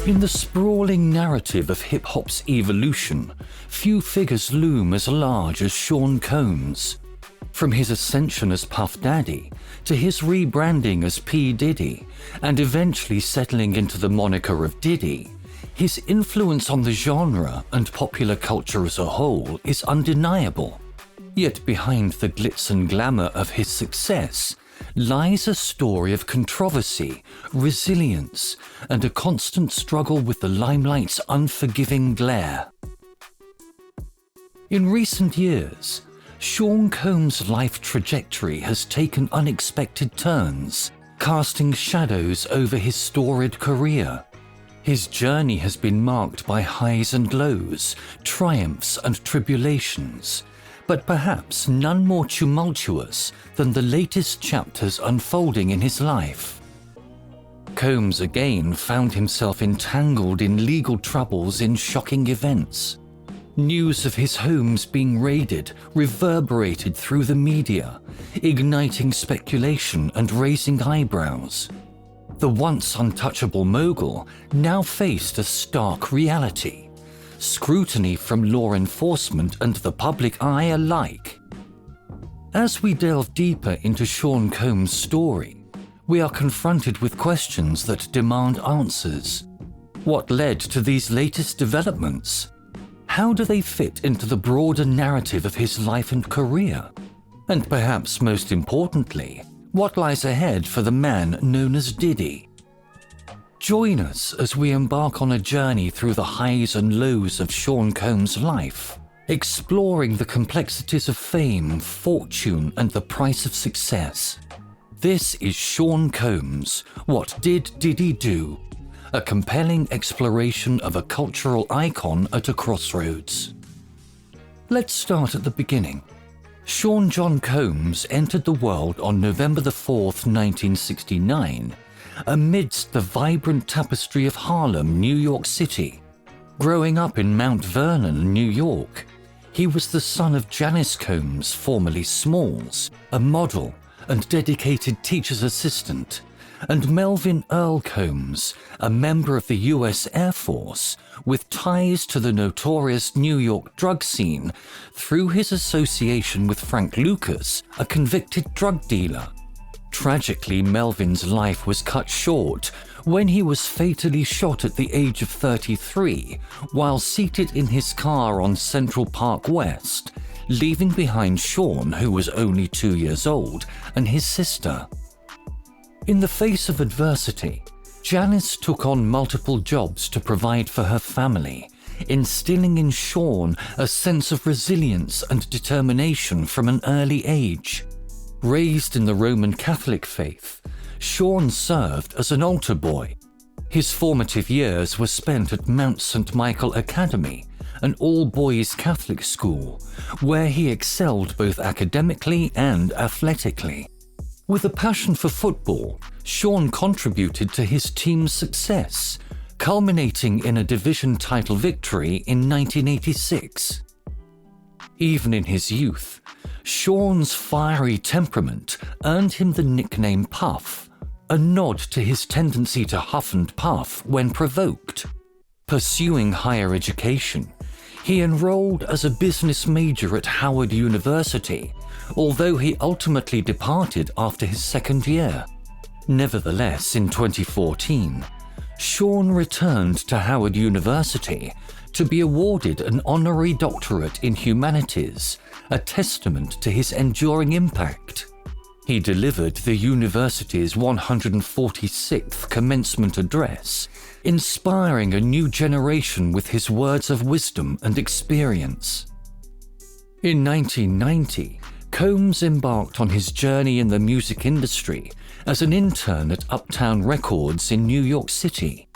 In the sprawling narrative of hip-hop's evolution, few figures loom as large as Sean Combs. From his ascension as Puff Daddy, to his rebranding as P. Diddy, and eventually settling into the moniker of Diddy, his influence on the genre and popular culture as a whole is undeniable. Yet behind the glitz and glamour of his success lies a story of controversy, resilience, and a constant struggle with the limelight's unforgiving glare. In recent years, Sean Combs' life trajectory has taken unexpected turns, casting shadows over his storied career. His journey has been marked by highs and lows, triumphs and tribulations, but perhaps none more tumultuous than the latest chapters unfolding in his life. Combs again found himself entangled in legal troubles in shocking events. News of his homes being raided reverberated through the media, igniting speculation and raising eyebrows. The once untouchable mogul now faced a stark reality: scrutiny from law enforcement and the public eye alike. As we delve deeper into Sean Combs' story, we are confronted with questions that demand answers. What led to these latest developments? How do they fit into the broader narrative of his life and career? And perhaps most importantly, what lies ahead for the man known as Diddy? Join us as we embark on a journey through the highs and lows of Sean Combs' life, exploring the complexities of fame, fortune, and the price of success. This is Sean Combs, What Did Diddy Do? A compelling exploration of a cultural icon at a crossroads. Let's start at the beginning. Sean John Combs entered the world on November 4th, 1969, amidst the vibrant tapestry of Harlem, New York City. Growing up in Mount Vernon, New York, he was the son of Janice Combs, formerly Smalls, a model and dedicated teacher's assistant, and Melvin Earl Combs, a member of the U.S. Air Force with ties to the notorious New York drug scene through his association with Frank Lucas, a convicted drug dealer. Tragically, Melvin's life was cut short when he was fatally shot at the age of 33 while seated in his car on Central Park West, leaving behind Sean, who was only 2 years old, and his sister. In the face of adversity, Janice took on multiple jobs to provide for her family, instilling in Sean a sense of resilience and determination from an early age. Raised in the Roman Catholic faith, Sean served as an altar boy. His formative years were spent at Mount St. Michael Academy, an all-boys Catholic school, where he excelled both academically and athletically. With a passion for football, Sean contributed to his team's success, culminating in a division title victory in 1986. Even in his youth, Sean's fiery temperament earned him the nickname Puff, a nod to his tendency to huff and puff when provoked. Pursuing higher education, he enrolled as a business major at Howard University, although he ultimately departed after his second year. Nevertheless, in 2014, Sean returned to Howard University to be awarded an honorary doctorate in humanities, a testament to his enduring impact. He delivered the university's 146th commencement address, inspiring a new generation with his words of wisdom and experience. In 1990, Combs embarked on his journey in the music industry as an intern at Uptown Records in New York City.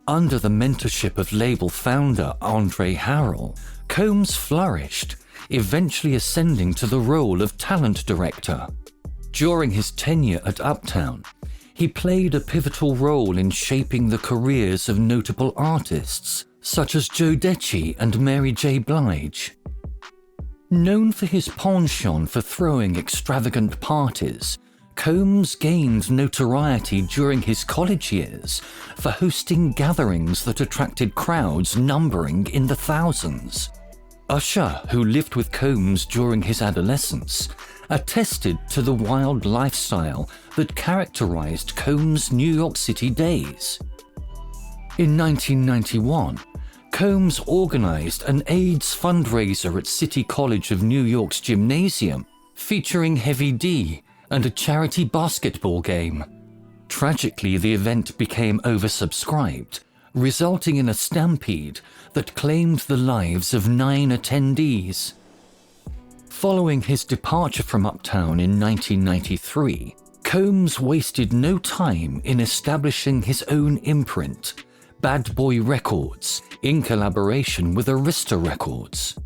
Under the mentorship of label founder Andre Harrell, Combs flourished, eventually ascending to the role of talent director. During his tenure at Uptown, he played a pivotal role in shaping the careers of notable artists such as Joe Decci and Mary J. Blige. Known for his penchant for throwing extravagant parties, Combs gained notoriety during his college years for hosting gatherings that attracted crowds numbering in the thousands. Usher, who lived with Combs during his adolescence, attested to the wild lifestyle that characterized Combs' New York City days. In 1991, Combs organized an AIDS fundraiser at City College of New York's gymnasium, featuring Heavy D and a charity basketball game. Tragically, the event became oversubscribed, resulting in a stampede that claimed the lives of 9 attendees. Following his departure from Uptown in 1993, Combs wasted no time in establishing his own imprint, Bad Boy Records, in collaboration with Arista Records.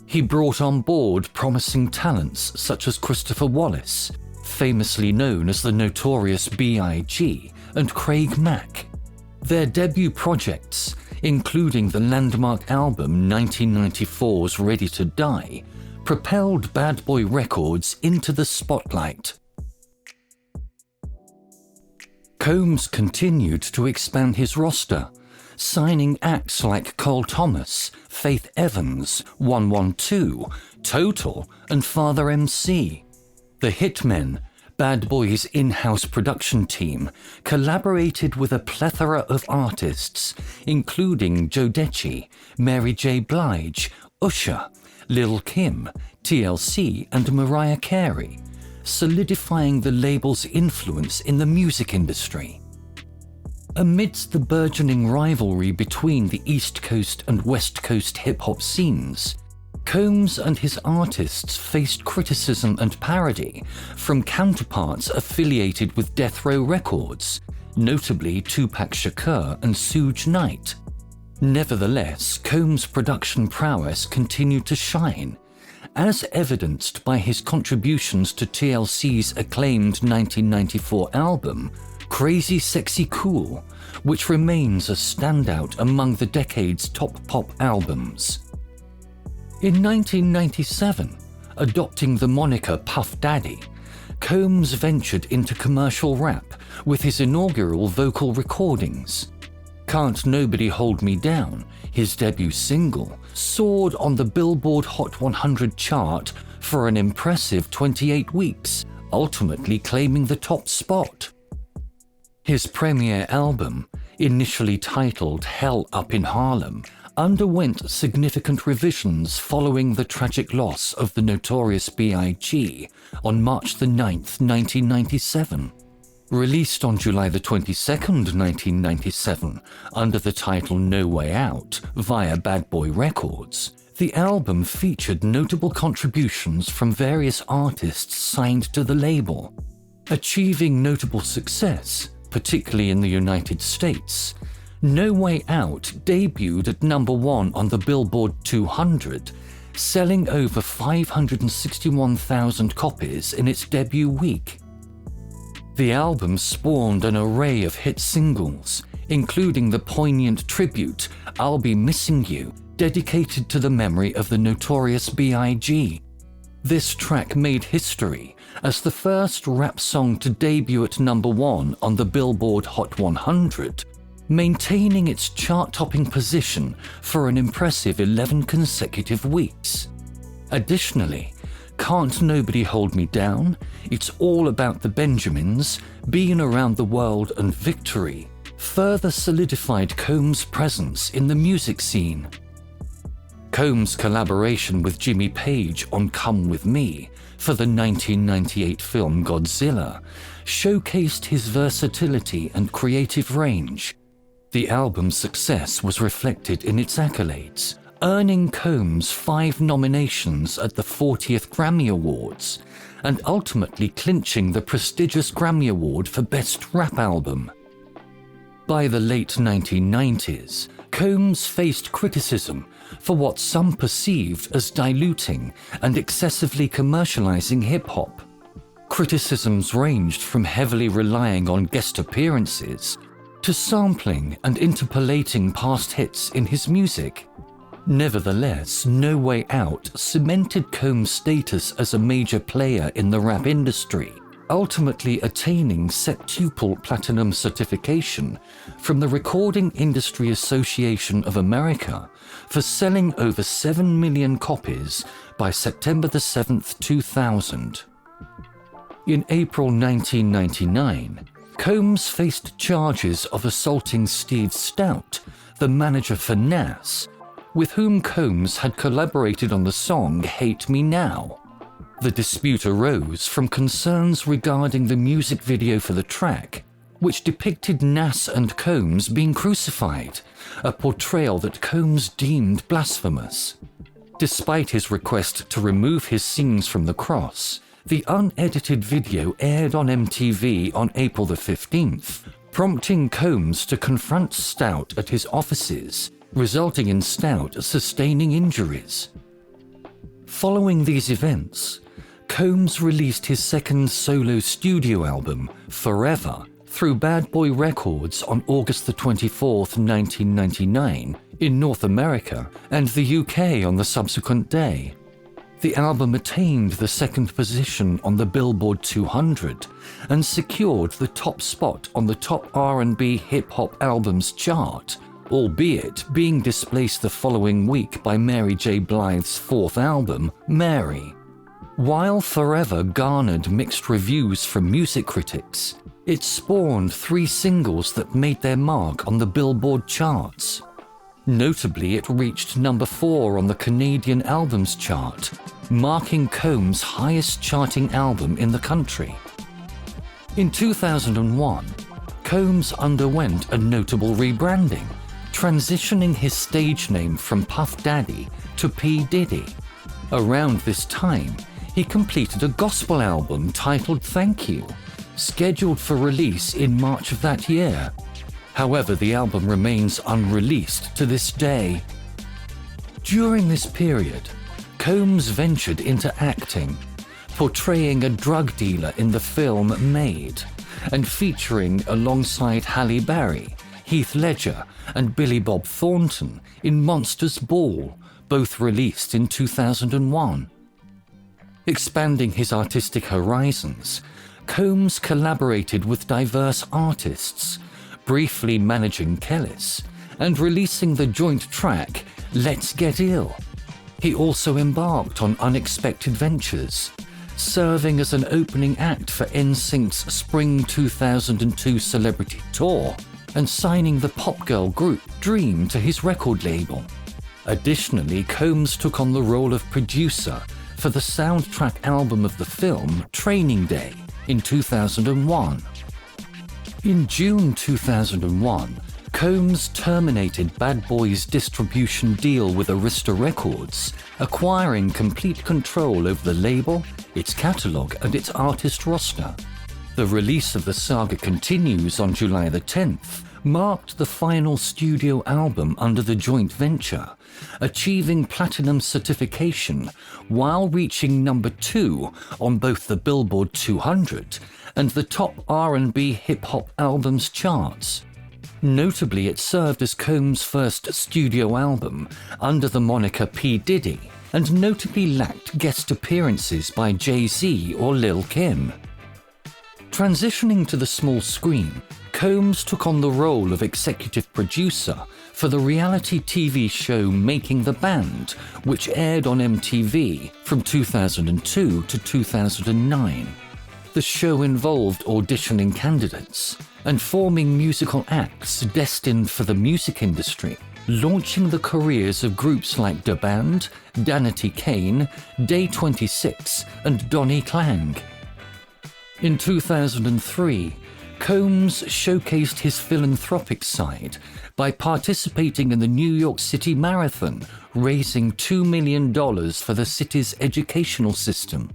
He brought on board promising talents such as Christopher Wallace, famously known as the Notorious B.I.G., and Craig Mack. Their debut projects, including the landmark album 1994's Ready to Die, propelled Bad Boy Records into the spotlight. Combs continued to expand his roster, signing acts like Cole Thomas, Faith Evans, 112, Total, and Father MC. The Hitmen, Bad Boy's in-house production team, collaborated with a plethora of artists, including Joe Decci, Mary J. Blige, Usher, Lil' Kim, TLC, and Mariah Carey, solidifying the label's influence in the music industry. Amidst the burgeoning rivalry between the East Coast and West Coast hip-hop scenes, Combs and his artists faced criticism and parody from counterparts affiliated with Death Row Records, notably Tupac Shakur and Suge Knight. Nevertheless, Combs' production prowess continued to shine, as evidenced by his contributions to TLC's acclaimed 1994 album, Crazy Sexy Cool, which remains a standout among the decade's top pop albums. In 1997, adopting the moniker Puff Daddy, Combs ventured into commercial rap with his inaugural vocal recordings. Can't Nobody Hold Me Down, his debut single, soared on the Billboard Hot 100 chart for an impressive 28 weeks, ultimately claiming the top spot. His premiere album, initially titled Hell Up in Harlem, underwent significant revisions following the tragic loss of the Notorious B.I.G. on March 9, 1997. Released on July 22, 1997, under the title No Way Out via Bad Boy Records, the album featured notable contributions from various artists signed to the label. Achieving notable success, particularly in the United States, No Way Out debuted at #1 on the Billboard 200, selling over 561,000 copies in its debut week. The album spawned an array of hit singles, including the poignant tribute I'll Be Missing You, dedicated to the memory of the Notorious B.I.G. This track made history as the first rap song to debut at #1 on the Billboard Hot 100, maintaining its chart-topping position for an impressive 11 consecutive weeks. Additionally, Can't Nobody Hold Me Down, It's All About the Benjamins, Being Around the World and Victory further solidified Combs' presence in the music scene. Combs' collaboration with Jimmy Page on Come With Me for the 1998 film Godzilla showcased his versatility and creative range. The album's success was reflected in its accolades, earning Combs 5 nominations at the 40th Grammy Awards, and ultimately clinching the prestigious Grammy Award for Best Rap Album. By the late 1990s, Combs faced criticism for what some perceived as diluting and excessively commercializing hip-hop. Criticisms ranged from heavily relying on guest appearances to sampling and interpolating past hits in his music. Nevertheless, No Way Out cemented Combs' status as a major player in the rap industry, ultimately attaining septuple platinum certification from the Recording Industry Association of America for selling over 7 million copies by September 7, 2000. In April 1999, Combs faced charges of assaulting Steve Stout, the manager for Nas, with whom Combs had collaborated on the song Hate Me Now. The dispute arose from concerns regarding the music video for the track, which depicted Nas and Combs being crucified, a portrayal that Combs deemed blasphemous. Despite his request to remove his scenes from the cross, the unedited video aired on MTV on April the 15th, prompting Combs to confront Stout at his offices, resulting in Stout sustaining injuries. Following these events, Combs released his second solo studio album, Forever, through Bad Boy Records on August the 24th, 1999, in North America and the UK on the subsequent day. The album attained the second position on the Billboard 200 and secured the top spot on the top R&B hip-hop albums chart, albeit being displaced the following week by Mary J. Blige's fourth album, Mary. While Forever garnered mixed reviews from music critics, it spawned 3 singles that made their mark on the Billboard charts. Notably, it reached number 4 on the Canadian Albums chart, marking Combs' highest charting album in the country. In 2001, Combs underwent a notable rebranding, transitioning his stage name from Puff Daddy to P. Diddy. Around this time, he completed a gospel album titled Thank You, scheduled for release in March of that year. However, the album remains unreleased to this day. During this period, Combs ventured into acting, portraying a drug dealer in the film Made, and featuring alongside Halle Berry, Heath Ledger, and Billy Bob Thornton in Monsters Ball, both released in 2001. Expanding his artistic horizons, Combs collaborated with diverse artists, briefly managing Kellis, and releasing the joint track Let's Get Ill. He also embarked on unexpected ventures, serving as an opening act for NSYNC's Spring 2002 Celebrity Tour and signing the pop girl group Dream to his record label. Additionally, Combs took on the role of producer for the soundtrack album of the film Training Day in 2001. In June 2001, Combs terminated Bad Boy's distribution deal with Arista Records, acquiring complete control over the label, its catalogue, and its artist roster. The release of The Saga Continues on July the 10th marked the final studio album under the joint venture, achieving platinum certification while reaching number 2 on both the Billboard 200 and the top R&B hip-hop albums charts. Notably, it served as Combs' first studio album under the moniker P. Diddy, and notably lacked guest appearances by Jay-Z or Lil' Kim. Transitioning to the small screen, Combs took on the role of executive producer for the reality TV show Making the Band, which aired on MTV from 2002 to 2009. The show involved auditioning candidates and forming musical acts destined for the music industry, launching the careers of groups like Da Band, Danity Kane, Day 26, and Donnie Klang. In 2003, Combs showcased his philanthropic side by participating in the New York City Marathon, raising $2 million for the city's educational system.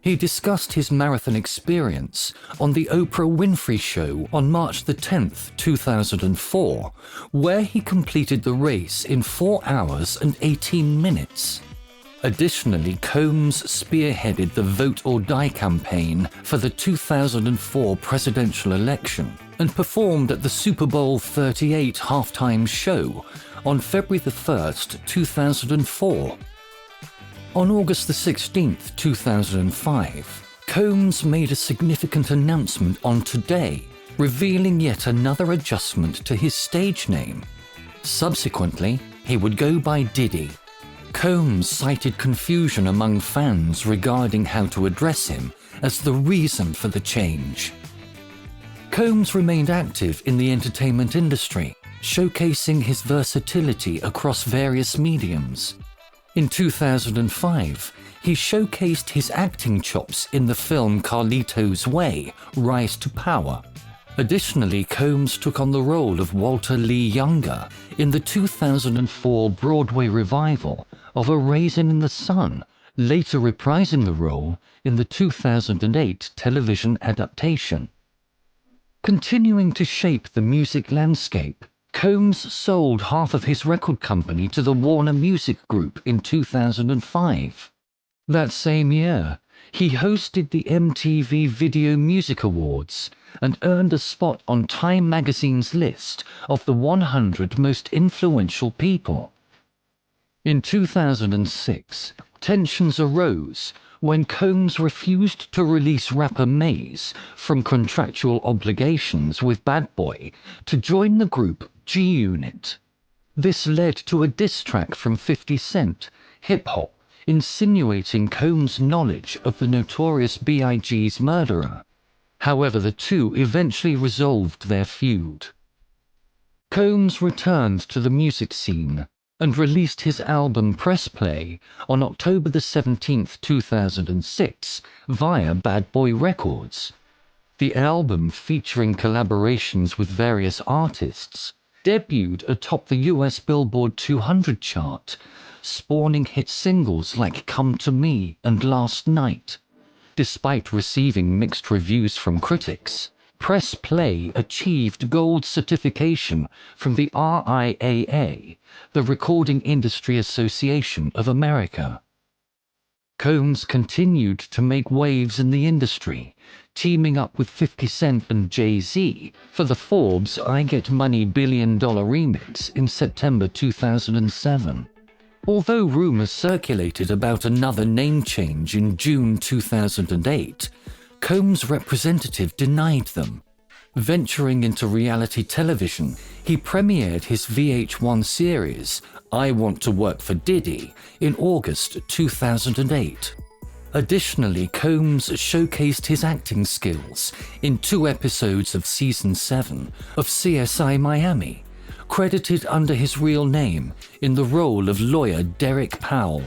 He discussed his marathon experience on The Oprah Winfrey Show on March 10, 2004, where he completed the race in 4 hours and 18 minutes. Additionally, Combs spearheaded the Vote or Die campaign for the 2004 presidential election and performed at the Super Bowl 38 halftime show on February 1, 2004. On August 16, 2005, Combs made a significant announcement on Today, revealing yet another adjustment to his stage name. Subsequently, he would go by Diddy. Combs cited confusion among fans regarding how to address him as the reason for the change. Combs remained active in the entertainment industry, showcasing his versatility across various mediums. In 2005, he showcased his acting chops in the film Carlito's Way, Rise to Power. Additionally, Combs took on the role of Walter Lee Younger in the 2004 Broadway revival of A Raisin in the Sun, later reprising the role in the 2008 television adaptation. Continuing to shape the music landscape, Combs sold half of his record company to the Warner Music Group in 2005. That same year, he hosted the MTV Video Music Awards and earned a spot on Time magazine's list of the 100 most influential people. In 2006, tensions arose when Combs refused to release rapper Maze from contractual obligations with Bad Boy to join the group G-Unit. This led to a diss track from 50 Cent, Hip Hop, insinuating Combs' knowledge of the notorious B.I.G.'s murderer. However, the two eventually resolved their feud. Combs returned to the music scene and released his album Press Play on October 17, 2006, via Bad Boy Records. The album, featuring collaborations with various artists, debuted atop the US Billboard 200 chart, spawning hit singles like Come to Me and Last Night. Despite receiving mixed reviews from critics, Press Play achieved gold certification from the RIAA, the Recording Industry Association of America. Combs continued to make waves in the industry, teaming up with 50 Cent and Jay-Z for the Forbes I Get Money $1 billion remix in September 2007. Although rumors circulated about another name change in June 2008, Combs' representative denied them. Venturing into reality television, he premiered his VH1 series, I Want to Work for Diddy, in August 2008. Additionally, Combs showcased his acting skills in 2 episodes of Season 7 of CSI Miami, credited under his real name in the role of lawyer Derek Powell.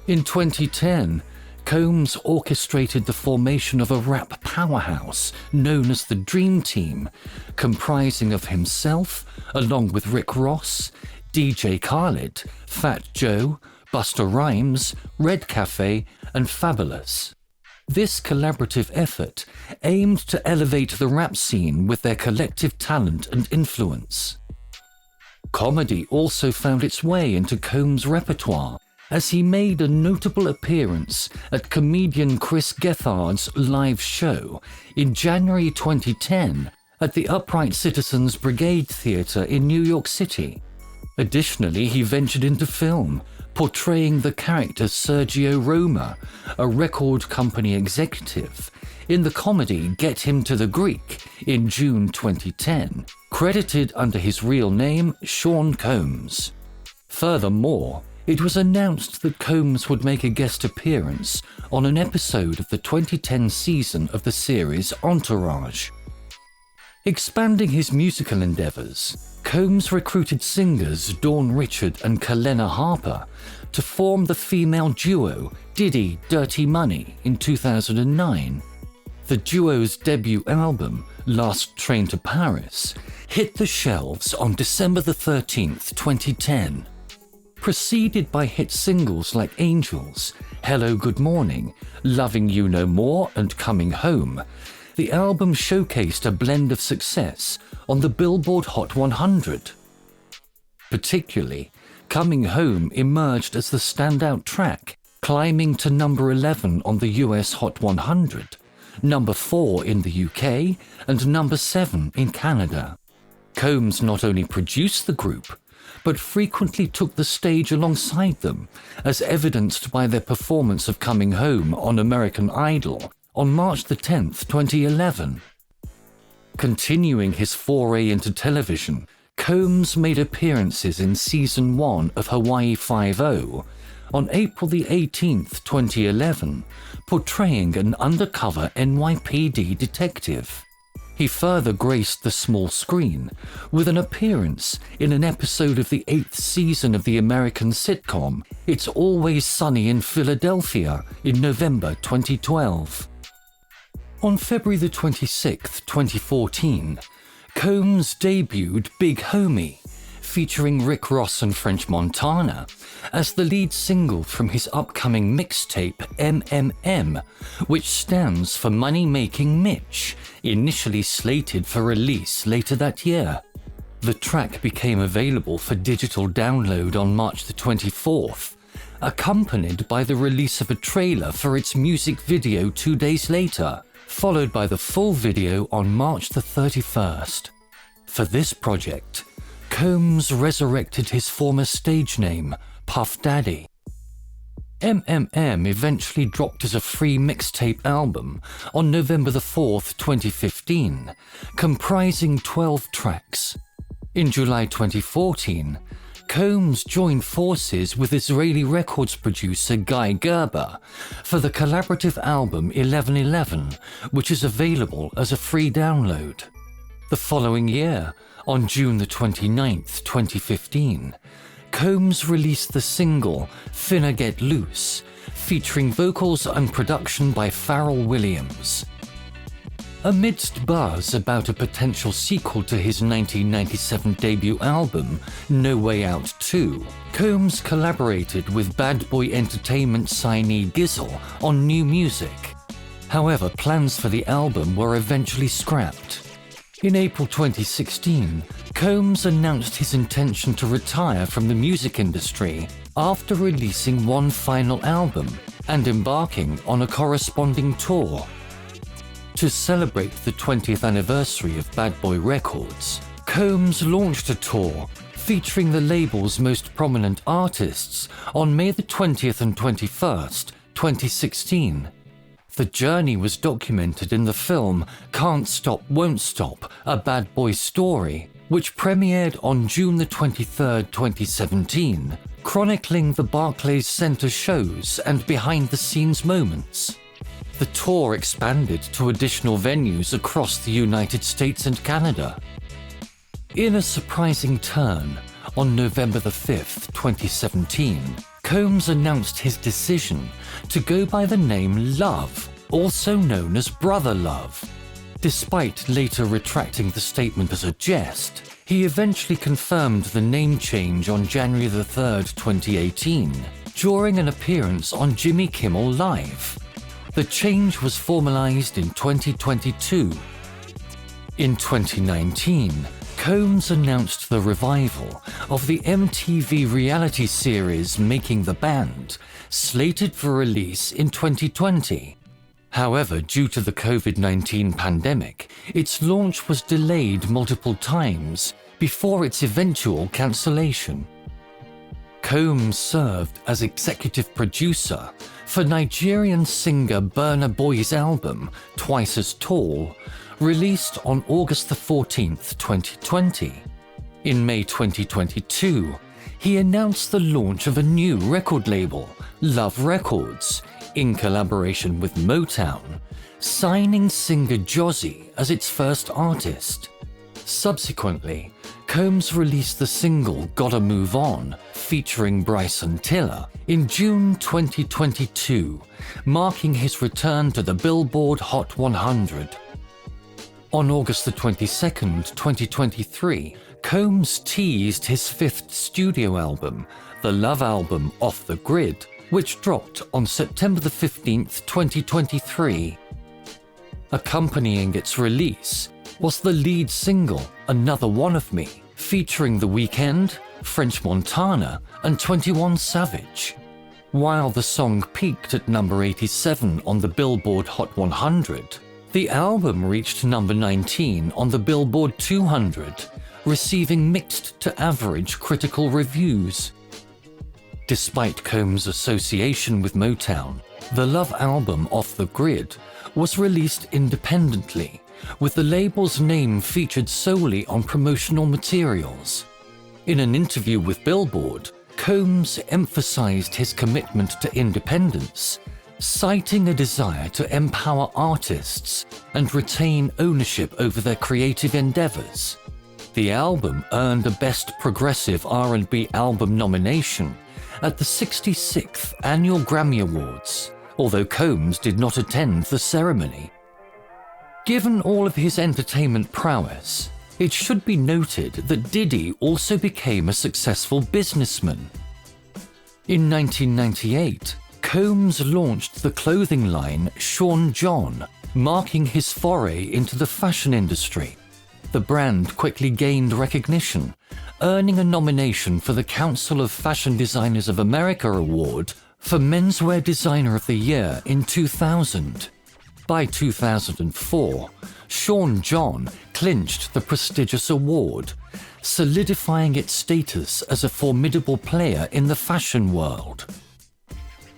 In 2010, Combs orchestrated the formation of a rap powerhouse known as the Dream Team, comprising of himself, along with Rick Ross, DJ Khaled, Fat Joe, Busta Rhymes, Red Cafe, and Fabulous. This collaborative effort aimed to elevate the rap scene with their collective talent and influence. Comedy also found its way into Combs' repertoire, as he made a notable appearance at comedian Chris Gethard's live show in January 2010 at the Upright Citizens Brigade Theatre in New York City. Additionally, he ventured into film, portraying the character Sergio Roma, a record company executive, in the comedy Get Him to the Greek in June 2010, credited under his real name Sean Combs. Furthermore, it was announced that Combs would make a guest appearance on an episode of the 2010 season of the series Entourage. Expanding his musical endeavors, Combs recruited singers Dawn Richard and Kalena Harper to form the female duo Diddy Dirty Money in 2009. The duo's debut album, Last Train to Paris, hit the shelves on December 13, 2010. Preceded by hit singles like Angels, Hello Good Morning, Loving You No More, and Coming Home, the album showcased a blend of success on the Billboard Hot 100. Particularly, Coming Home emerged as the standout track, climbing to number 11 on the US Hot 100, number 4 in the UK, and number 7 in Canada. Combs not only produced the group, but frequently took the stage alongside them, as evidenced by their performance of Coming Home on American Idol on March 10, 2011. Continuing his foray into television, Combs made appearances in Season 1 of Hawaii Five-0 on April 18, 2011, portraying an undercover NYPD detective. He further graced the small screen with an appearance in an episode of the 8th season of the American sitcom It's Always Sunny in Philadelphia in November 2012. On February 26, 2014, Combs debuted Big Homie, featuring Rick Ross and French Montana, as the lead single from his upcoming mixtape MMM, which stands for Money Making Mitch, initially slated for release later that year. The track became available for digital download on March 24th, accompanied by the release of a trailer for its music video 2 days later, followed by the full video on March 31st. For this project, Combs resurrected his former stage name, Puff Daddy. MMM eventually dropped as a free mixtape album on November 4th, 2015, comprising 12 tracks. In July 2014, Combs joined forces with Israeli records producer Guy Gerber for the collaborative album 1111, which is available as a free download. The following year, on June 29, 2015, Combs released the single Finna Get Loose, featuring vocals and production by Pharrell Williams. Amidst buzz about a potential sequel to his 1997 debut album, No Way Out 2, Combs collaborated with Bad Boy Entertainment signee Gizzle on new music. However, plans for the album were eventually scrapped. In April 2016, Combs announced his intention to retire from the music industry after releasing one final album and embarking on a corresponding tour. To celebrate the 20th anniversary of Bad Boy Records, Combs launched a tour featuring the label's most prominent artists on May 20th and 21st, 2016. The journey was documented in the film Can't Stop, Won't Stop, A Bad Boy Story, which premiered on June 23, 2017, chronicling the Barclays Center shows and behind-the-scenes moments. The tour expanded to additional venues across the United States and Canada. In a surprising turn, on November 5, 2017, Combs announced his decision to go by the name Love, also known as Brother Love. Despite later retracting the statement as a jest, he eventually confirmed the name change on January 3, 2018, during an appearance on Jimmy Kimmel Live. The change was formalized in 2022. In 2019, Combs announced the revival of the MTV reality series Making the Band, slated for release in 2020. However, due to the COVID-19 pandemic, its launch was delayed multiple times before its eventual cancellation. Combs served as executive producer for Nigerian singer Burna Boy's album Twice as Tall, released on August 14, 2020. In May 2022, he announced the launch of a new record label, Love Records, in collaboration with Motown, signing singer Josie as its first artist. Subsequently, Combs released the single Gotta Move On, featuring Bryson Tiller, in June 2022, marking his return to the Billboard Hot 100. On August 22, 2023, Combs teased his fifth studio album, the Love album Off the Grid, which dropped on September 15, 2023. Accompanying its release was the lead single Another One of Me, featuring The Weeknd, French Montana, and 21 Savage. While the song peaked at number 87 on the Billboard Hot 100, the album reached number 19 on the Billboard 200, receiving mixed to average critical reviews. Despite Combs' association with Motown, the Love album Off the Grid was released independently, with the label's name featured solely on promotional materials. In an interview with Billboard, Combs emphasized his commitment to independence, citing a desire to empower artists and retain ownership over their creative endeavors. The album earned a Best Progressive R&B Album nomination at the 66th Annual Grammy Awards, although Combs did not attend the ceremony. Given all of his entertainment prowess, it should be noted that Diddy also became a successful businessman. In 1998, Combs launched the clothing line Sean John, marking his foray into the fashion industry. The brand quickly gained recognition, earning a nomination for the Council of Fashion Designers of America Award for Menswear Designer of the Year in 2000. By 2004, Sean John clinched the prestigious award, solidifying its status as a formidable player in the fashion world.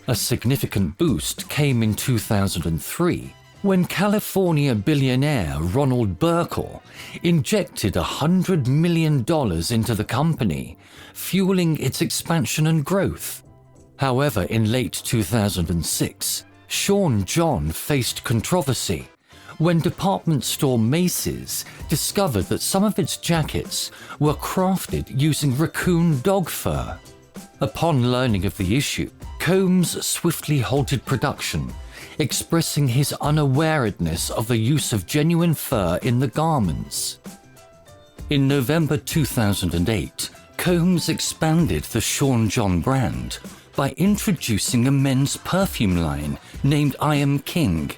A significant boost came in 2003 when California billionaire Ronald Burkle injected $100 million into the company, fueling its expansion and growth. However, in late 2006, Sean John faced controversy when department store Macy's discovered that some of its jackets were crafted using raccoon dog fur. Upon learning of the issue, Combs swiftly halted production, expressing his unawareness of the use of genuine fur in the garments. In November 2008, Combs expanded the Sean John brand by introducing a men's perfume line named I Am King.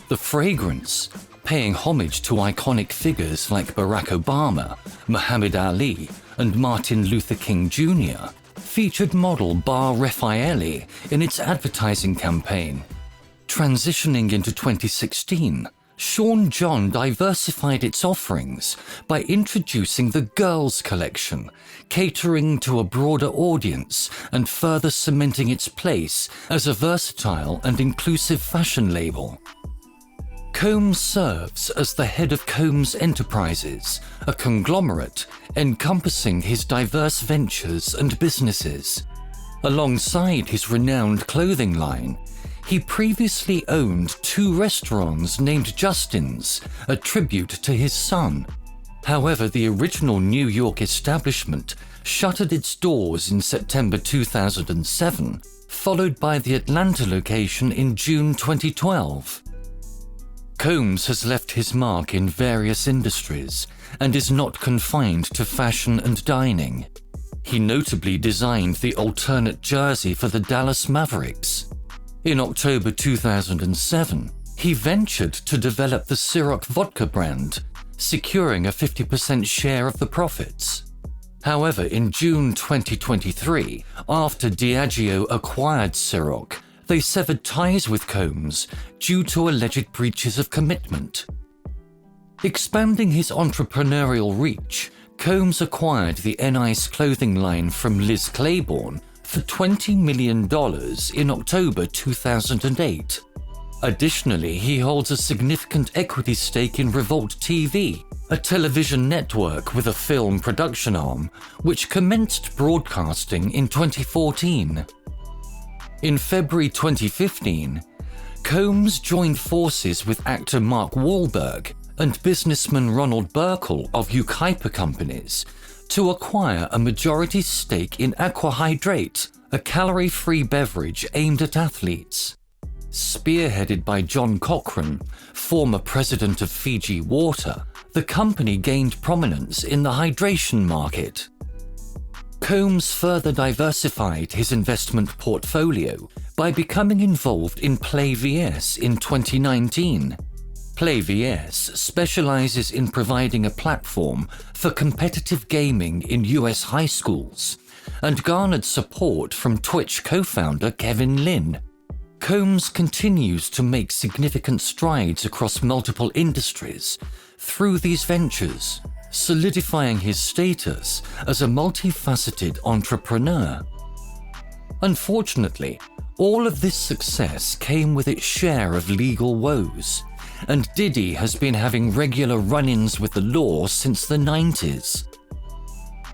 The fragrance, paying homage to iconic figures like Barack Obama, Muhammad Ali, and Martin Luther King Jr., featured model Bar Refaeli in its advertising campaign. Transitioning into 2016, Sean John diversified its offerings by introducing the Girls Collection, catering to a broader audience and further cementing its place as a versatile and inclusive fashion label. Combs serves as the head of Combs Enterprises, a conglomerate encompassing his diverse ventures and businesses. Alongside his renowned clothing line, he previously owned 2 restaurants named Justin's, a tribute to his son. However, the original New York establishment shuttered its doors in September 2007, followed by the Atlanta location in June 2012. Combs has left his mark in various industries and is not confined to fashion and dining. He notably designed the alternate jersey for the Dallas Mavericks. In October 2007, he ventured to develop the Ciroc vodka brand, securing a 50% share of the profits. However, in June 2023, after Diageo acquired Ciroc, they severed ties with Combs due to alleged breaches of commitment. Expanding his entrepreneurial reach, Combs acquired the Nice clothing line from Liz Claiborne for $20 million in October 2008. Additionally, he holds a significant equity stake in Revolt TV, a television network with a film production arm, which commenced broadcasting in 2014. In February 2015, Combs joined forces with actor Mark Wahlberg and businessman Ronald Burkle of Yucaipa Companies to acquire a majority stake in Aqua Hydrate, a calorie-free beverage aimed at athletes. Spearheaded by John Cochran, former president of Fiji Water, the company gained prominence in the hydration market. Combs further diversified his investment portfolio by becoming involved in PlayVS in 2019. PlayVS specializes in providing a platform for competitive gaming in US high schools and garnered support from Twitch co-founder Kevin Lin. Combs continues to make significant strides across multiple industries through these ventures, solidifying his status as a multifaceted entrepreneur. Unfortunately, all of this success came with its share of legal woes, and Diddy has been having regular run-ins with the law since the 90s.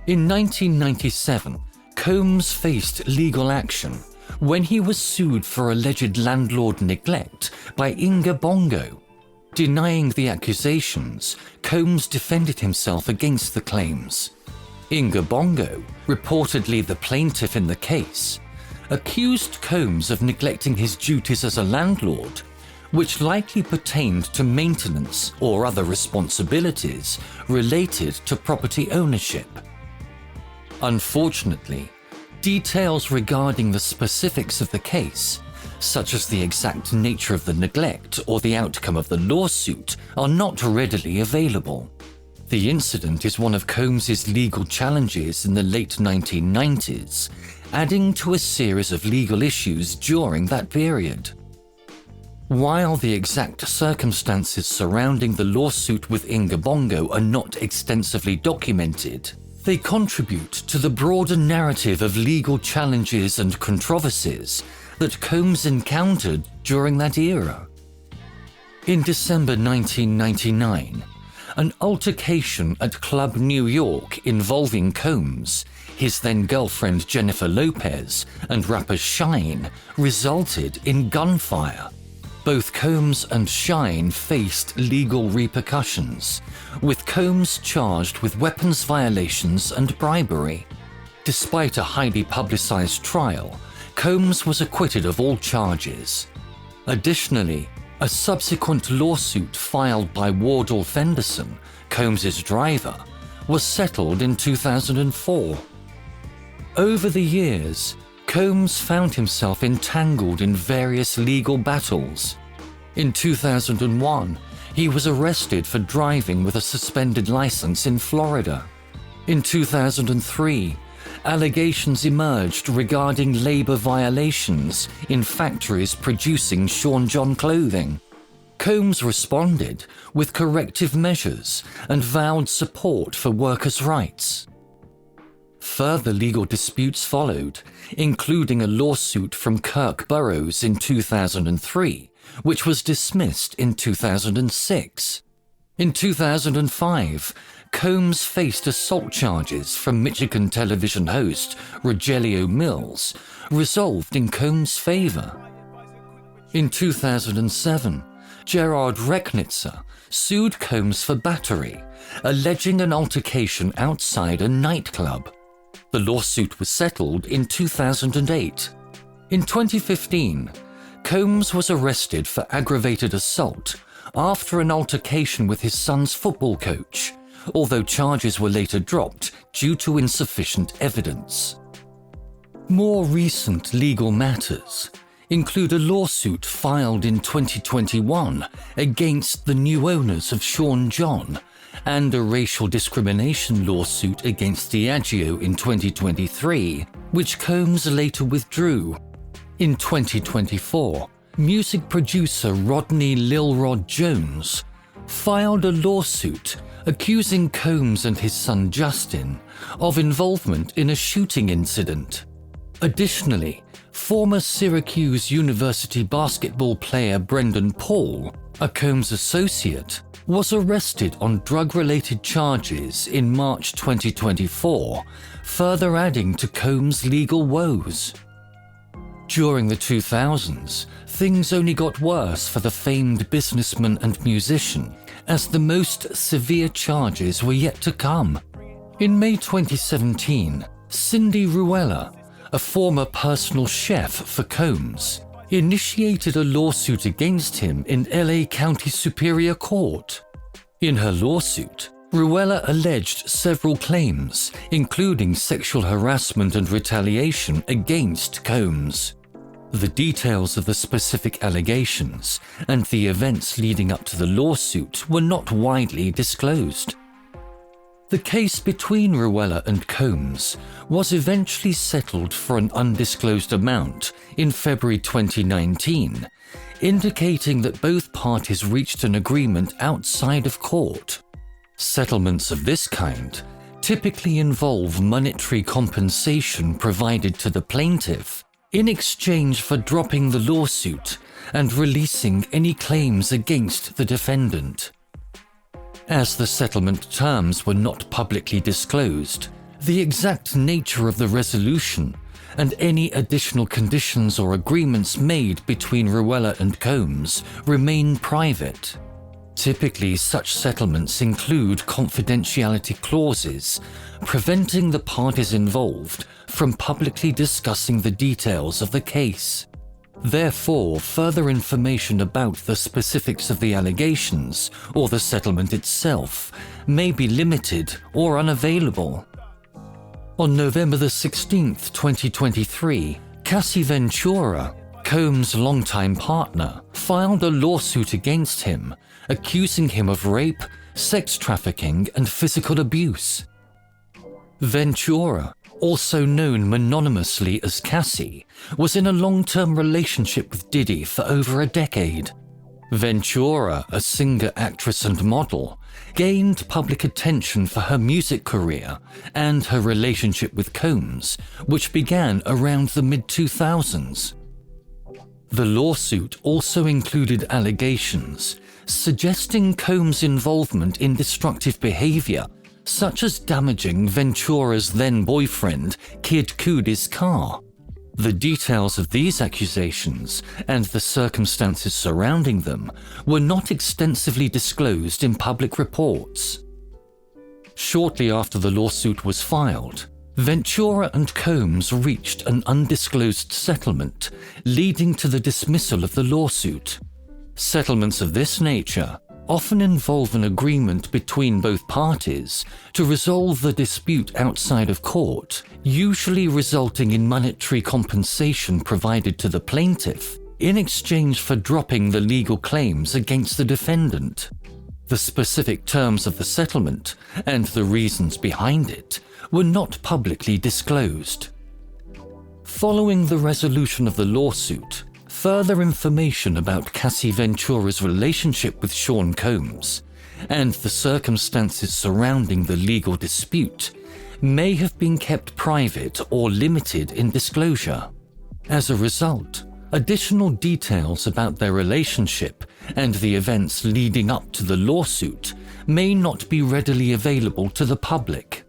In 1997, Combs faced legal action when he was sued for alleged landlord neglect by Inga Bongo. Denying the accusations, Combs defended himself against the claims. Inga Bongo, reportedly the plaintiff in the case, accused Combs of neglecting his duties as a landlord, which likely pertained to maintenance or other responsibilities related to property ownership. Unfortunately, details regarding the specifics of the case, such as the exact nature of the neglect or the outcome of the lawsuit, are not readily available. The incident is one of Combs's legal challenges in the late 1990s, adding to a series of legal issues during that period. While the exact circumstances surrounding the lawsuit with Inga Bongo are not extensively documented, they contribute to the broader narrative of legal challenges and controversies that Combs encountered during that era. In December 1999, an altercation at Club New York involving Combs, his then-girlfriend Jennifer Lopez, and rapper Shine resulted in gunfire. Both Combs and Shine faced legal repercussions, with Combs charged with weapons violations and bribery. Despite a highly publicized trial, Combs was acquitted of all charges. Additionally, a subsequent lawsuit filed by Wardell Fenderson, Combs's driver, was settled in 2004. Over the years, Combs found himself entangled in various legal battles. In 2001, he was arrested for driving with a suspended license in Florida. In 2003, allegations emerged regarding labor violations in factories producing Sean John clothing. Combs responded with corrective measures and vowed support for workers' rights. Further legal disputes followed, including a lawsuit from Kirk Burroughs in 2003, which was dismissed in 2006. In 2005, Combs faced assault charges from Michigan television host Rogelio Mills, resolved in Combs' favor. In 2007, Gerard Recknitzer sued Combs for battery, alleging an altercation outside a nightclub. The lawsuit was settled in 2008. In 2015, Combs was arrested for aggravated assault after an altercation with his son's football coach, although charges were later dropped due to insufficient evidence. More recent legal matters include a lawsuit filed in 2021 against the new owners of Sean John and a racial discrimination lawsuit against Diageo in 2023, which Combs later withdrew. In 2024, music producer Rodney Lil Rod Jones filed a lawsuit accusing Combs and his son Justin of involvement in a shooting incident. Additionally, former Syracuse University basketball player Brendan Paul, a Combs associate, was arrested on drug-related charges in March 2024, further adding to Combs' legal woes. During the 2000s, things only got worse for the famed businessman and musician, as the most severe charges were yet to come. In May 2017, Cindy Ruella, a former personal chef for Combs, initiated a lawsuit against him in LA County Superior Court. In her lawsuit, Ruella alleged several claims, including sexual harassment and retaliation against Combs. The details of the specific allegations and the events leading up to the lawsuit were not widely disclosed. The case between Ruella and Combs was eventually settled for an undisclosed amount in February 2019, indicating that both parties reached an agreement outside of court. Settlements of this kind typically involve monetary compensation provided to the plaintiff in exchange for dropping the lawsuit and releasing any claims against the defendant. As the settlement terms were not publicly disclosed, the exact nature of the resolution and any additional conditions or agreements made between Ruella and Combs remain private. Typically, such settlements include confidentiality clauses, preventing the parties involved from publicly discussing the details of the case. Therefore, further information about the specifics of the allegations or the settlement itself may be limited or unavailable. On November 16, 2023, Cassie Ventura, Combs' longtime partner, filed a lawsuit against him, accusing him of rape, sex trafficking, and physical abuse. Ventura, also known mononymously as Cassie, was in a long-term relationship with Diddy for over a decade. Ventura, a singer, actress, and model, gained public attention for her music career and her relationship with Combs, which began around the mid-2000s. The lawsuit also included allegations suggesting Combs' involvement in destructive behavior, such as damaging Ventura's then-boyfriend, Kid Cudi's car. The details of these accusations and the circumstances surrounding them were not extensively disclosed in public reports. Shortly after the lawsuit was filed, Ventura and Combs reached an undisclosed settlement, leading to the dismissal of the lawsuit. Settlements of this nature often involve an agreement between both parties to resolve the dispute outside of court, usually resulting in monetary compensation provided to the plaintiff in exchange for dropping the legal claims against the defendant. The specific terms of the settlement and the reasons behind it were not publicly disclosed. Following the resolution of the lawsuit, further information about Cassie Ventura's relationship with Sean Combs and the circumstances surrounding the legal dispute may have been kept private or limited in disclosure. As a result, additional details about their relationship and the events leading up to the lawsuit may not be readily available to the public.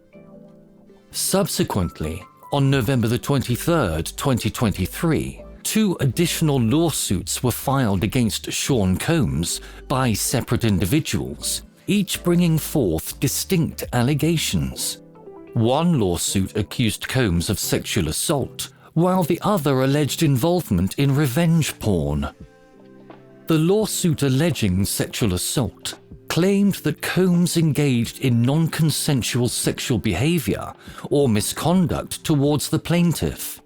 Subsequently, on November 23, 2023, 2 additional lawsuits were filed against Sean Combs by separate individuals, each bringing forth distinct allegations. One lawsuit accused Combs of sexual assault, while the other alleged involvement in revenge porn. The lawsuit alleging sexual assault claimed that Combs engaged in non-consensual sexual behavior or misconduct towards the plaintiff.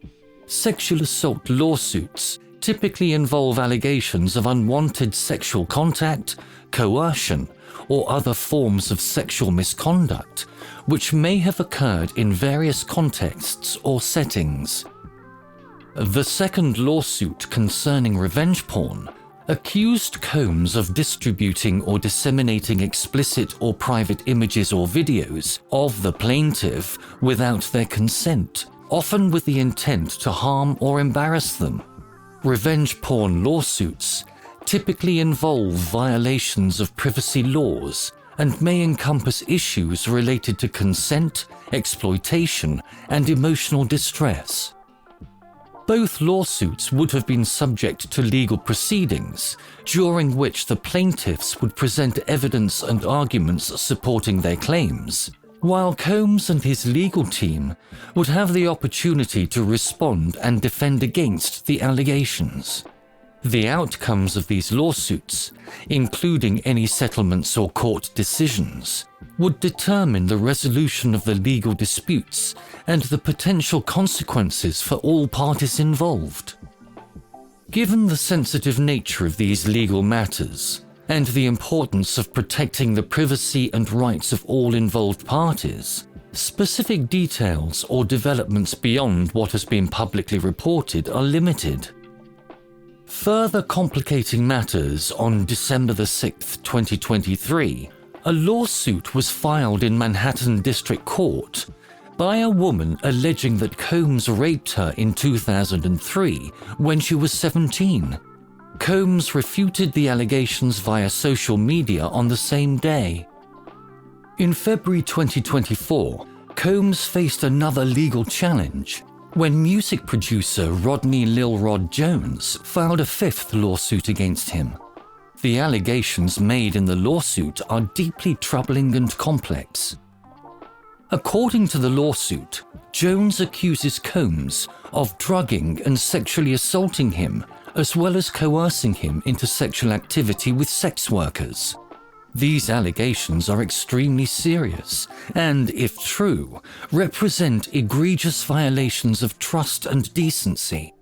Sexual assault lawsuits typically involve allegations of unwanted sexual contact, coercion, or other forms of sexual misconduct, which may have occurred in various contexts or settings. The second lawsuit concerning revenge porn accused Combs of distributing or disseminating explicit or private images or videos of the plaintiff without their consent, often with the intent to harm or embarrass them. Revenge porn lawsuits typically involve violations of privacy laws and may encompass issues related to consent, exploitation, and emotional distress. Both lawsuits would have been subject to legal proceedings, during which the plaintiffs would present evidence and arguments supporting their claims, while Combs and his legal team would have the opportunity to respond and defend against the allegations. The outcomes of these lawsuits, including any settlements or court decisions, would determine the resolution of the legal disputes and the potential consequences for all parties involved. Given the sensitive nature of these legal matters, and the importance of protecting the privacy and rights of all involved parties, specific details or developments beyond what has been publicly reported are limited. Further complicating matters on December 6, 2023, A lawsuit was filed in Manhattan District Court by a woman alleging that Combs raped her in 2003 when she was 17. Combs refuted the allegations via social media on the same day. In February 2024, Combs faced another legal challenge when music producer Rodney Lil Rod Jones filed a fifth lawsuit against him. The allegations made in the lawsuit are deeply troubling and complex. According to the lawsuit, Jones accuses Combs of drugging and sexually assaulting him, as well as coercing him into sexual activity with sex workers. These allegations are extremely serious and, if true, represent egregious violations of trust and decency.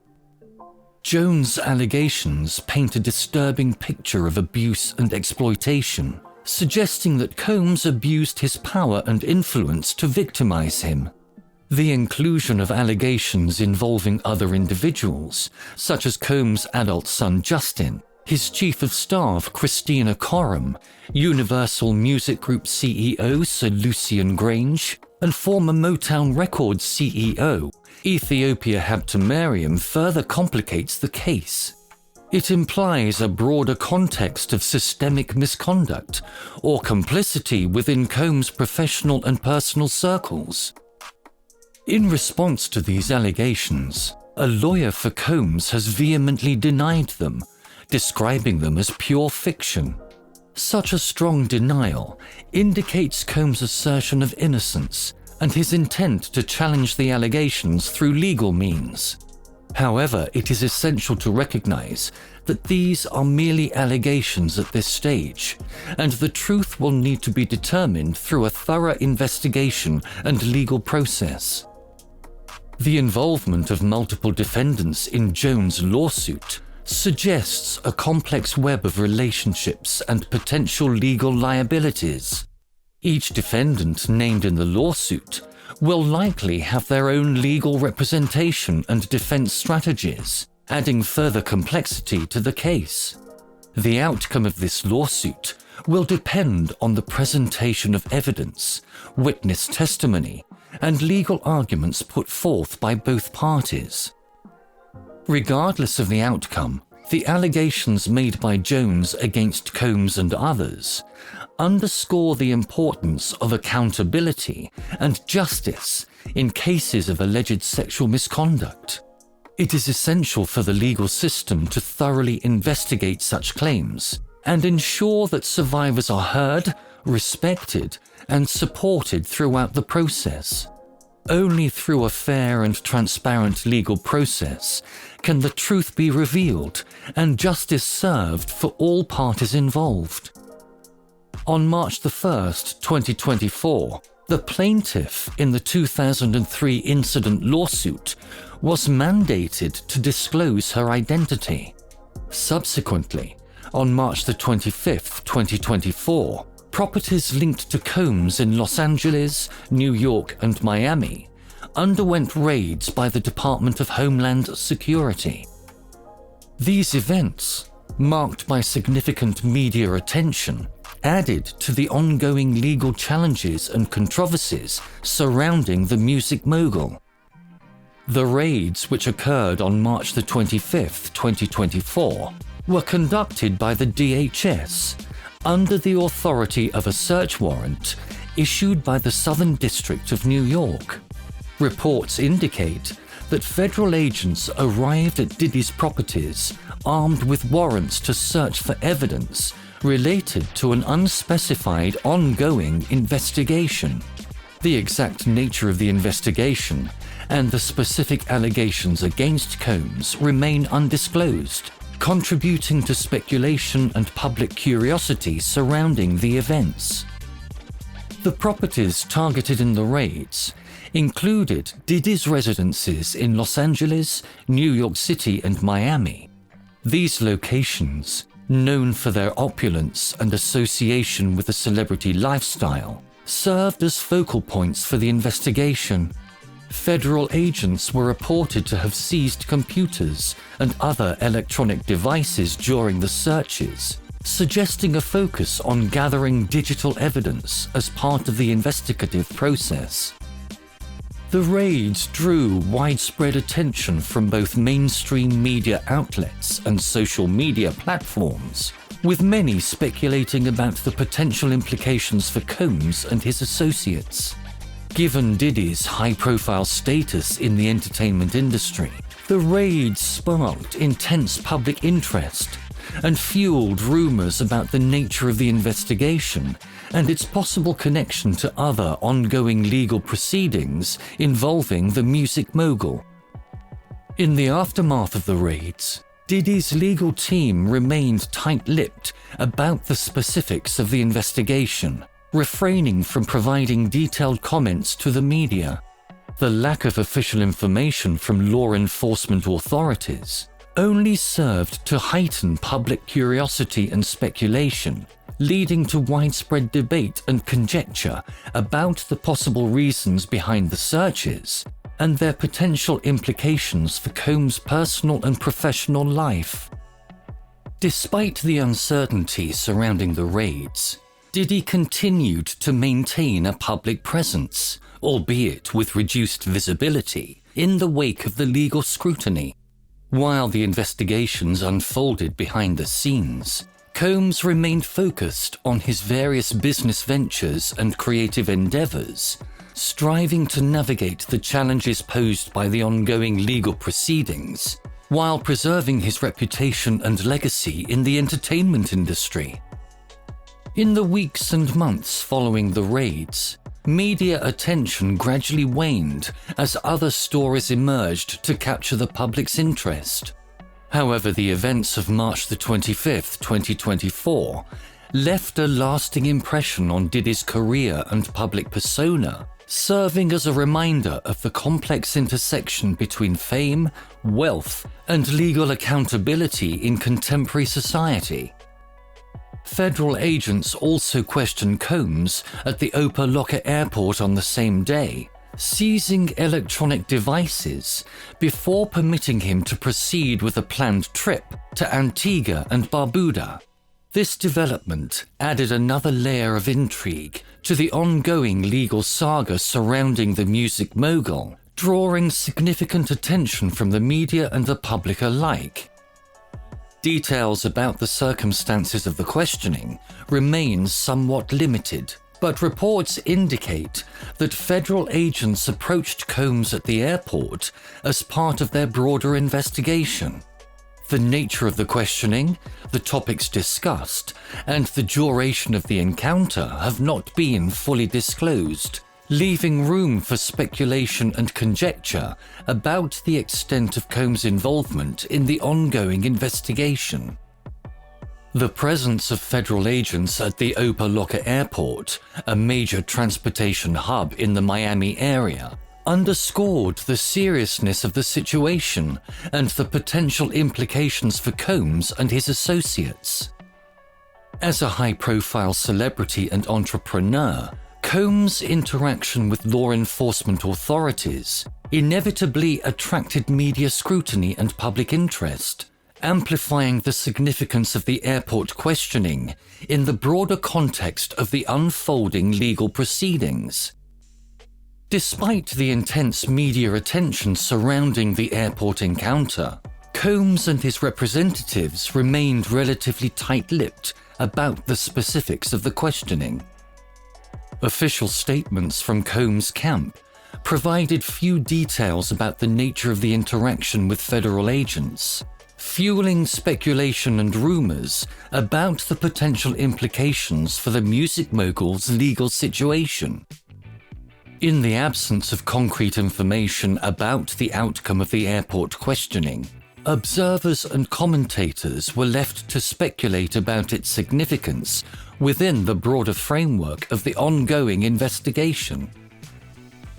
Jones' allegations paint a disturbing picture of abuse and exploitation, suggesting that Combs abused his power and influence to victimize him. The inclusion of allegations involving other individuals, such as Combs' adult son Justin, his chief of staff Christina Coram, Universal Music Group CEO Sir Lucian Grange, and former Motown Records CEO Ethiopia Habtemariam further complicates the case. It implies a broader context of systemic misconduct or complicity within Combs' professional and personal circles. In response to these allegations, a lawyer for Combs has vehemently denied them, describing them as pure fiction. Such a strong denial indicates Combs' assertion of innocence and his intent to challenge the allegations through legal means. However, it is essential to recognize that these are merely allegations at this stage, and the truth will need to be determined through a thorough investigation and legal process. The involvement of multiple defendants in Jones' lawsuit suggests a complex web of relationships and potential legal liabilities. Each defendant named in the lawsuit will likely have their own legal representation and defense strategies, adding further complexity to the case. The outcome of this lawsuit will depend on the presentation of evidence, witness testimony, and legal arguments put forth by both parties. Regardless of the outcome, the allegations made by Jones against Combs and others underscore the importance of accountability and justice in cases of alleged sexual misconduct. It is essential for the legal system to thoroughly investigate such claims and ensure that survivors are heard, respected, and supported throughout the process. Only through a fair and transparent legal process can the truth be revealed and justice served for all parties involved. On March 1, 2024, the plaintiff in the 2003 incident lawsuit was mandated to disclose her identity. Subsequently, on March 25, 2024, properties linked to Combs in Los Angeles, New York, and Miami underwent raids by the Department of Homeland Security. These events, marked by significant media attention, added to the ongoing legal challenges and controversies surrounding the music mogul. The raids, which occurred on March 25, 2024, were conducted by the DHS under the authority of a search warrant issued by the Southern District of New York. Reports indicate that federal agents arrived at Diddy's properties armed with warrants to search for evidence related to an unspecified ongoing investigation. The exact nature of the investigation and the specific allegations against Combs remain undisclosed, contributing to speculation and public curiosity surrounding the events. The properties targeted in the raids included Diddy's residences in Los Angeles, New York City, and Miami. These locations, known for their opulence and association with a celebrity lifestyle, served as focal points for the investigation. Federal agents were reported to have seized computers and other electronic devices during the searches, suggesting a focus on gathering digital evidence as part of the investigative process. The raids drew widespread attention from both mainstream media outlets and social media platforms, with many speculating about the potential implications for Combs and his associates. Given Diddy's high-profile status in the entertainment industry, the raids sparked intense public interest and fueled rumors about the nature of the investigation and its possible connection to other ongoing legal proceedings involving the music mogul. In the aftermath of the raids, Diddy's legal team remained tight-lipped about the specifics of the investigation, refraining from providing detailed comments to the media. The lack of official information from law enforcement authorities only served to heighten public curiosity and speculation, leading to widespread debate and conjecture about the possible reasons behind the searches and their potential implications for Combs' personal and professional life. Despite the uncertainty surrounding the raids, Diddy continued to maintain a public presence, albeit with reduced visibility, in the wake of the legal scrutiny. While the investigations unfolded behind the scenes, Combs remained focused on his various business ventures and creative endeavors, striving to navigate the challenges posed by the ongoing legal proceedings, while preserving his reputation and legacy in the entertainment industry. In the weeks and months following the raids, media attention gradually waned as other stories emerged to capture the public's interest. However, the events of March the 25th, 2024, left a lasting impression on Diddy's career and public persona, serving as a reminder of the complex intersection between fame, wealth, and legal accountability in contemporary society. Federal agents also questioned Combs at the Opa-locka airport on the same day, seizing electronic devices before permitting him to proceed with a planned trip to Antigua and Barbuda. This development added another layer of intrigue to the ongoing legal saga surrounding the music mogul, drawing significant attention from the media and the public alike. Details about the circumstances of the questioning remain somewhat limited, but reports indicate that federal agents approached Combs at the airport as part of their broader investigation. The nature of the questioning, the topics discussed, and the duration of the encounter have not been fully disclosed, leaving room for speculation and conjecture about the extent of Combs' involvement in the ongoing investigation. The presence of federal agents at the Opa-locka airport, a major transportation hub in the Miami area, underscored the seriousness of the situation and the potential implications for Combs and his associates. As a high-profile celebrity and entrepreneur, Combs' interaction with law enforcement authorities inevitably attracted media scrutiny and public interest, amplifying the significance of the airport questioning in the broader context of the unfolding legal proceedings. Despite the intense media attention surrounding the airport encounter, Combs and his representatives remained relatively tight-lipped about the specifics of the questioning. Official statements from Combs' camp provided few details about the nature of the interaction with federal agents, fueling speculation and rumors about the potential implications for the music mogul's legal situation. In the absence of concrete information about the outcome of the airport questioning, observers and commentators were left to speculate about its significance within the broader framework of the ongoing investigation.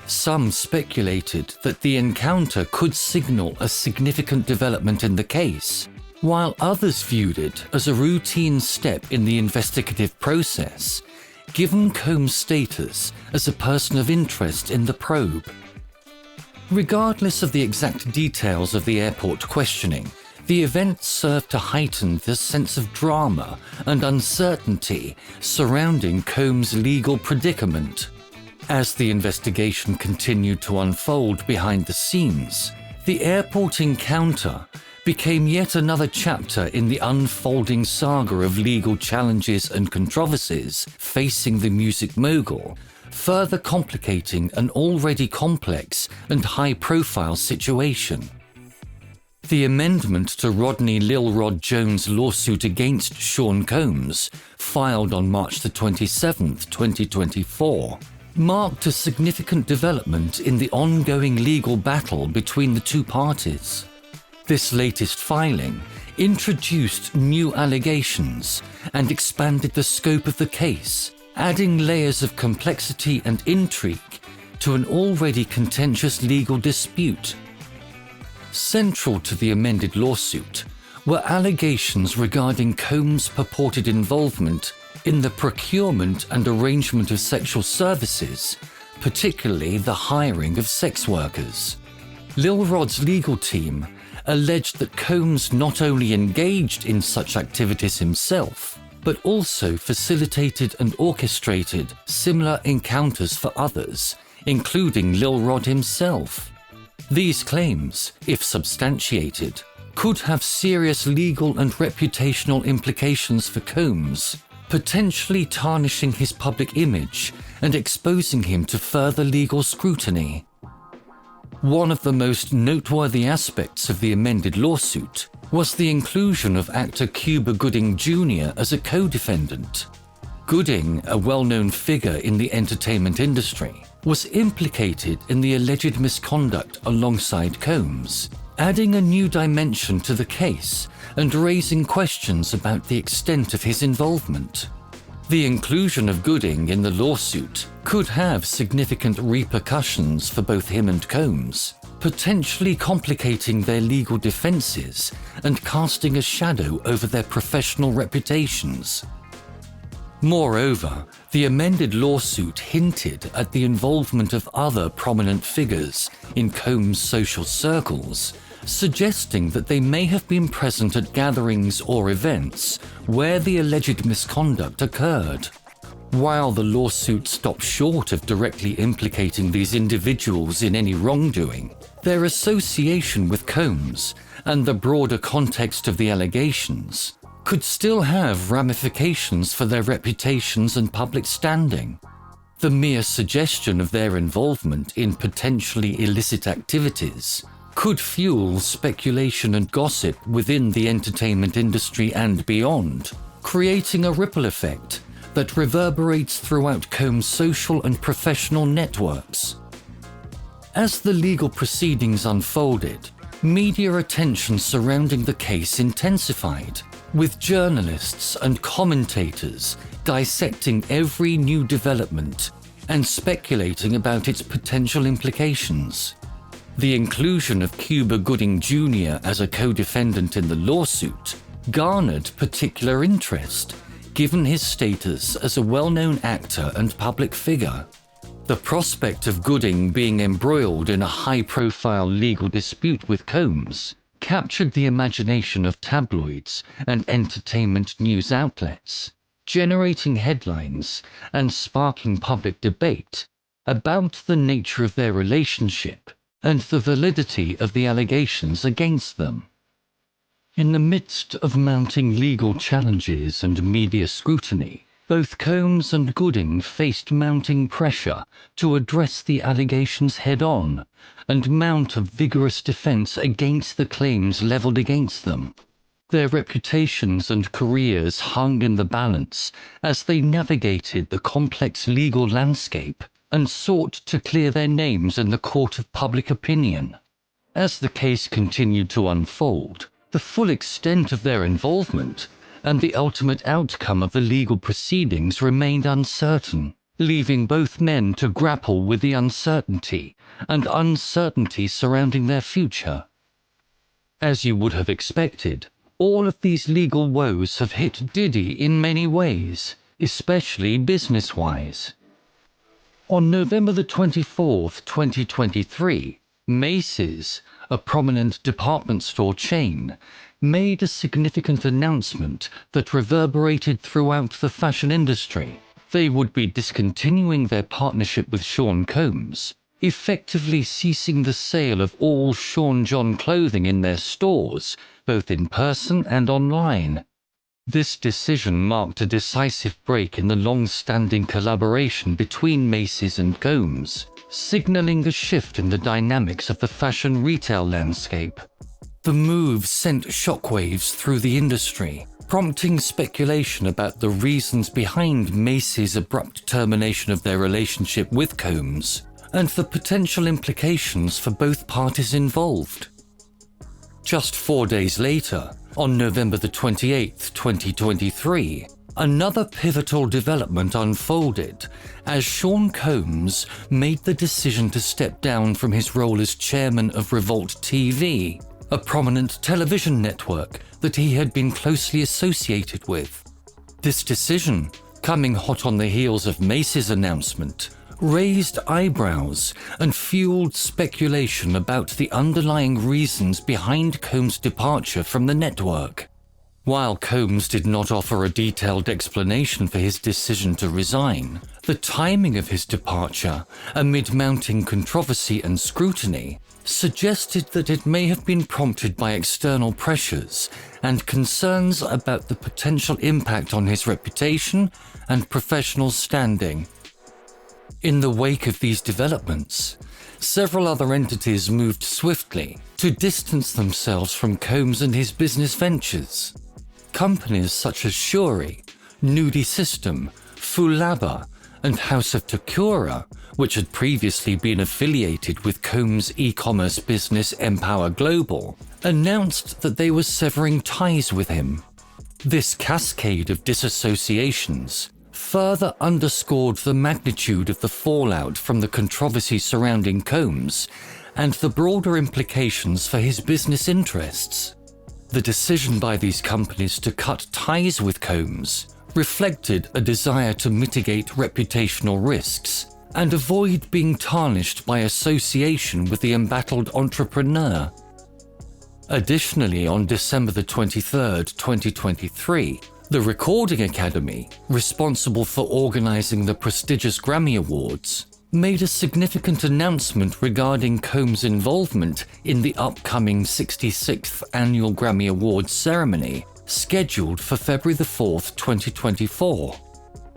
Some speculated that the encounter could signal a significant development in the case, while others viewed it as a routine step in the investigative process, given Combs' status as a person of interest in the probe. Regardless of the exact details of the airport questioning, The event served to heighten the sense of drama and uncertainty surrounding Combs' legal predicament. As the investigation continued to unfold behind the scenes, the airport encounter became yet another chapter in the unfolding saga of legal challenges and controversies facing the music mogul, further complicating an already complex and high-profile situation. The amendment to Rodney Lil Rod Jones' lawsuit against Sean Combs, filed on March 27, 2024, marked a significant development in the ongoing legal battle between the two parties. This latest filing introduced new allegations and expanded the scope of the case, adding layers of complexity and intrigue to an already contentious legal dispute. Central to the amended lawsuit were allegations regarding Combs' purported involvement in the procurement and arrangement of sexual services, particularly the hiring of sex workers. Lil Rod's legal team alleged that Combs not only engaged in such activities himself, but also facilitated and orchestrated similar encounters for others, including Lil Rod himself. These claims, if substantiated, could have serious legal and reputational implications for Combs, potentially tarnishing his public image and exposing him to further legal scrutiny. One of the most noteworthy aspects of the amended lawsuit was the inclusion of actor Cuba Gooding Jr. as a co-defendant. Gooding, a well-known figure in the entertainment industry, was implicated in the alleged misconduct alongside Combs, adding a new dimension to the case and raising questions about the extent of his involvement. The inclusion of Gooding in the lawsuit could have significant repercussions for both him and Combs, potentially complicating their legal defenses and casting a shadow over their professional reputations. Moreover, the amended lawsuit hinted at the involvement of other prominent figures in Combs' social circles, suggesting that they may have been present at gatherings or events where the alleged misconduct occurred. While the lawsuit stopped short of directly implicating these individuals in any wrongdoing, their association with Combs and the broader context of the allegations could still have ramifications for their reputations and public standing. The mere suggestion of their involvement in potentially illicit activities could fuel speculation and gossip within the entertainment industry and beyond, creating a ripple effect that reverberates throughout Combs' social and professional networks. As the legal proceedings unfolded, media attention surrounding the case intensified, with journalists and commentators dissecting every new development and speculating about its potential implications. The inclusion of Cuba Gooding Jr. as a co-defendant in the lawsuit garnered particular interest, given his status as a well-known actor and public figure. The prospect of Gooding being embroiled in a high-profile legal dispute with Combs captured the imagination of tabloids and entertainment news outlets, generating headlines and sparking public debate about the nature of their relationship and the validity of the allegations against them. In the midst of mounting legal challenges and media scrutiny, both Combs and Gooding faced mounting pressure to address the allegations head-on and mount a vigorous defense against the claims leveled against them. Their reputations and careers hung in the balance as they navigated the complex legal landscape and sought to clear their names in the court of public opinion. As the case continued to unfold, the full extent of their involvement and the ultimate outcome of the legal proceedings remained uncertain, leaving both men to grapple with the uncertainty surrounding their future. As you would have expected, all of these legal woes have hit Diddy in many ways, especially business-wise. On November the 24th, 2023, Macy's, a prominent department store chain, made a significant announcement that reverberated throughout the fashion industry. They would be discontinuing their partnership with Sean Combs, effectively ceasing the sale of all Sean John clothing in their stores, both in person and online. This decision marked a decisive break in the long-standing collaboration between Macy's and Combs, signaling a shift in the dynamics of the fashion retail landscape. The move sent shockwaves through the industry, prompting speculation about the reasons behind Macy's abrupt termination of their relationship with Combs and the potential implications for both parties involved. Just 4 days later, on November 28, 2023, another pivotal development unfolded as Sean Combs made the decision to step down from his role as chairman of Revolt TV, a prominent television network that he had been closely associated with. This decision, coming hot on the heels of Macy's announcement, raised eyebrows and fueled speculation about the underlying reasons behind Combs' departure from the network. While Combs did not offer a detailed explanation for his decision to resign, the timing of his departure, amid mounting controversy and scrutiny, suggested that it may have been prompted by external pressures and concerns about the potential impact on his reputation and professional standing. In the wake of these developments, several other entities moved swiftly to distance themselves from Combs and his business ventures. Companies such as Shuri, Nudie System, Fulaba, and House of Takura, which had previously been affiliated with Combs' e-commerce business Empower Global, announced that they were severing ties with him. This cascade of disassociations further underscored the magnitude of the fallout from the controversy surrounding Combs and the broader implications for his business interests. The decision by these companies to cut ties with Combs reflected a desire to mitigate reputational risks and avoid being tarnished by association with the embattled entrepreneur. Additionally, on December 23, 2023, the Recording Academy, responsible for organizing the prestigious Grammy Awards, made a significant announcement regarding Combs' involvement in the upcoming 66th Annual Grammy Awards ceremony, scheduled for February 4, 2024.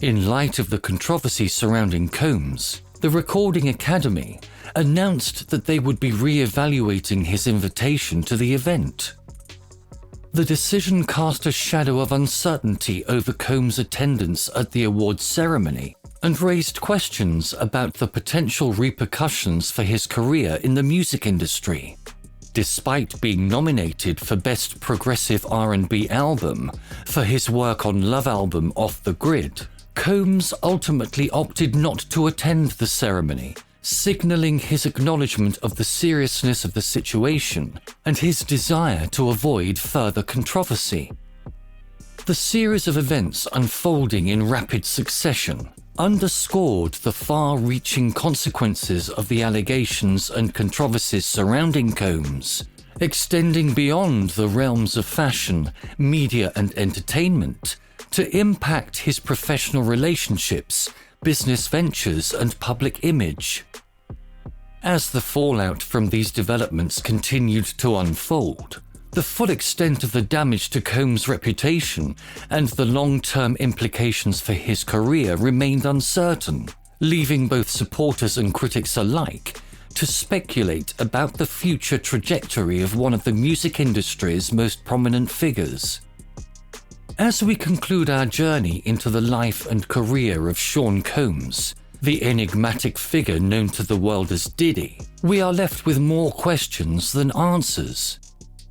In light of the controversy surrounding Combs, the Recording Academy announced that they would be re-evaluating his invitation to the event. The decision cast a shadow of uncertainty over Combs' attendance at the awards ceremony and raised questions about the potential repercussions for his career in the music industry. Despite being nominated for Best Progressive R&B Album for his work on Love Album Off the Grid, Combs ultimately opted not to attend the ceremony, signaling his acknowledgement of the seriousness of the situation and his desire to avoid further controversy. The series of events unfolding in rapid succession underscored the far-reaching consequences of the allegations and controversies surrounding Combs, extending beyond the realms of fashion, media, and entertainment to impact his professional relationships, business ventures, and public image. As the fallout from these developments continued to unfold, the full extent of the damage to Combs' reputation and the long-term implications for his career remained uncertain, leaving both supporters and critics alike to speculate about the future trajectory of one of the music industry's most prominent figures. As we conclude our journey into the life and career of Sean Combs, the enigmatic figure known to the world as Diddy, we are left with more questions than answers.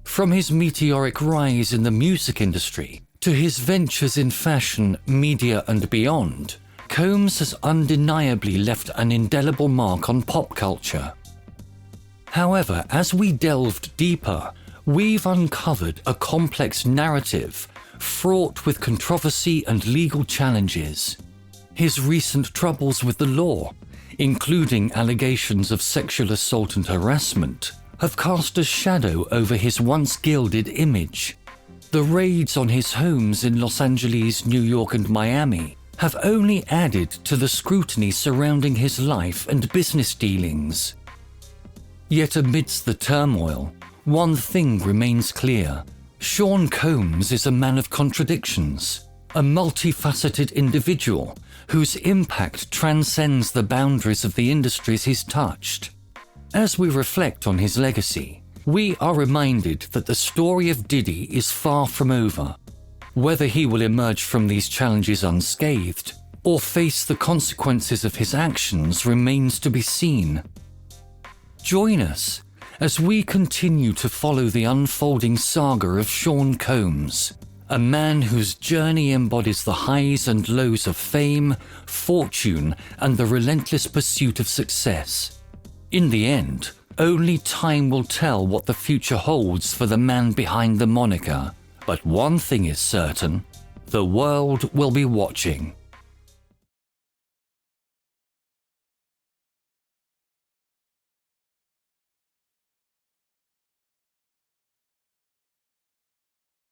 From his meteoric rise in the music industry to his ventures in fashion, media, and beyond, Combs has undeniably left an indelible mark on pop culture. However, as we delved deeper, we've uncovered a complex narrative fraught with controversy and legal challenges. His recent troubles with the law, including allegations of sexual assault and harassment, have cast a shadow over his once gilded image, The raids on his homes in Los Angeles, New York, and Miami have only added to the scrutiny surrounding his life and business dealings. Yet amidst the turmoil, one thing remains clear. Sean Combs is a man of contradictions, a multifaceted individual whose impact transcends the boundaries of the industries he's touched. As we reflect on his legacy, we are reminded that the story of Diddy is far from over. Whether he will emerge from these challenges unscathed or face the consequences of his actions remains to be seen. Join us as we continue to follow the unfolding saga of Sean Combs, a man whose journey embodies the highs and lows of fame, fortune, and the relentless pursuit of success. In the end, only time will tell what the future holds for the man behind the moniker, but one thing is certain: the world will be watching.